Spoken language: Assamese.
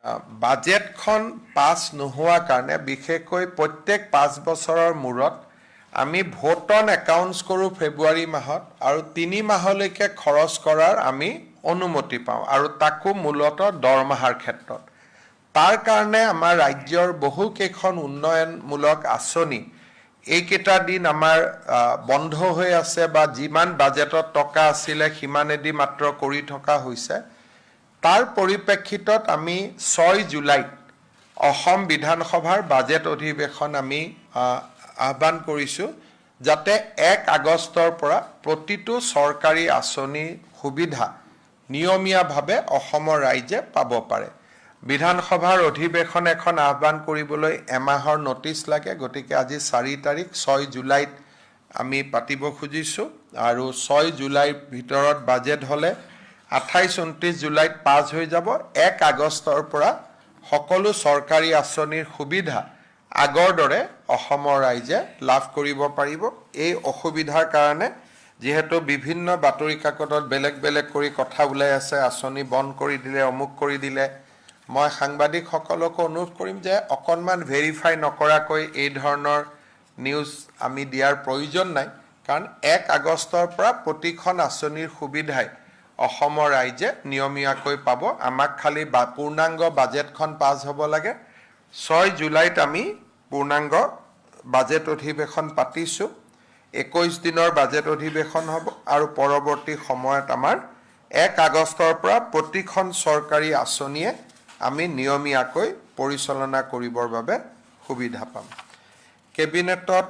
বাজেটখন পাছ নোহোৱা কাৰণে বিশেষকৈ প্ৰত্যেক 5 বছৰৰ মূৰত আমি ভোট অন একাউণ্টছ কৰোঁ ফেব্ৰুৱাৰী মাহত আৰু 3 মাহলৈকে খৰচ কৰাৰ আমি অনুমতি পাওঁ আৰু তাকো মূলতঃ দৰমহাৰ ক্ষেত্ৰত তাৰ কাৰণে আমাৰ ৰাজ্যৰ বহুকেইখন উন্নয়নমূলক আঁচনি এইকেইটা দিন আমাৰ বন্ধ হৈ আছে বা যিমান বাজেটত টকা আছিলে সিমানেদি মাত্ৰ কৰি থকা হৈছে তাৰ পৰিপ্ৰেক্ষিতত আমি 6 জুলাইত অসম বিধানসভাৰ বাজেট অধিৱেশন আমি আহ্বান কৰিছোঁ যাতে 1 আগষ্টৰ পৰা প্ৰতিটো চৰকাৰী আঁচনিৰ সুবিধা নিয়মীয়াভাৱে অসমৰ ৰাইজে পাব পাৰে বিধানসভাৰ অধিৱেশন এখন আহ্বান কৰিবলৈ এমাহৰ নটিচ লাগে গতিকে আজি 4 তাৰিখ 6 জুলাইত আমি পাতিব খুজিছোঁ আৰু 6 জুলাইৰ ভিতৰত বাজেট হ'লে 28-29 জুলাইত পাছ হৈ যাব 1 আগষ্টৰ পৰা সকলো চৰকাৰী আঁচনিৰ সুবিধা আগৰ দৰে অসমৰ ৰাইজে লাভ কৰিব পাৰিব এই অসুবিধাৰ কাৰণে যেহেতু বিভিন্ন বাতৰি কাকতত বেলেগ বেলেগ কৰি কথা ওলাই আছে আঁচনি বন্ধ কৰি দিলে অমুক কৰি দিলে মই সাংবাদিকসকলকো অনুৰোধ কৰিম যে অকণমান ভেৰিফাই নকৰাকৈ এই ধৰণৰ নিউজ আমি দিয়াৰ প্ৰয়োজন নাই কাৰণ 1 আগষ্টৰ পৰা প্ৰতিখন আঁচনিৰ সুবিধাই অসমৰ ৰাইজে নিয়মীয়াকৈ পাব আমাক খালি পূৰ্ণাংগ বাজেটখন পাছ হ'ব লাগে 6 জুলাইত আমি পূৰ্ণাংগ বাজেট অধিৱেশন পাতিছোঁ 21 দিনৰ বাজেট অধিৱেশন হ'ব আৰু পৰৱৰ্তী সময়ত আমাৰ 1 আগষ্টৰ পৰা প্ৰতিখন চৰকাৰী আঁচনিয়ে আমি নিয়মীয়াকৈ পৰিচালনা কৰিবৰ বাবে সুবিধা পাম কেবিনেটত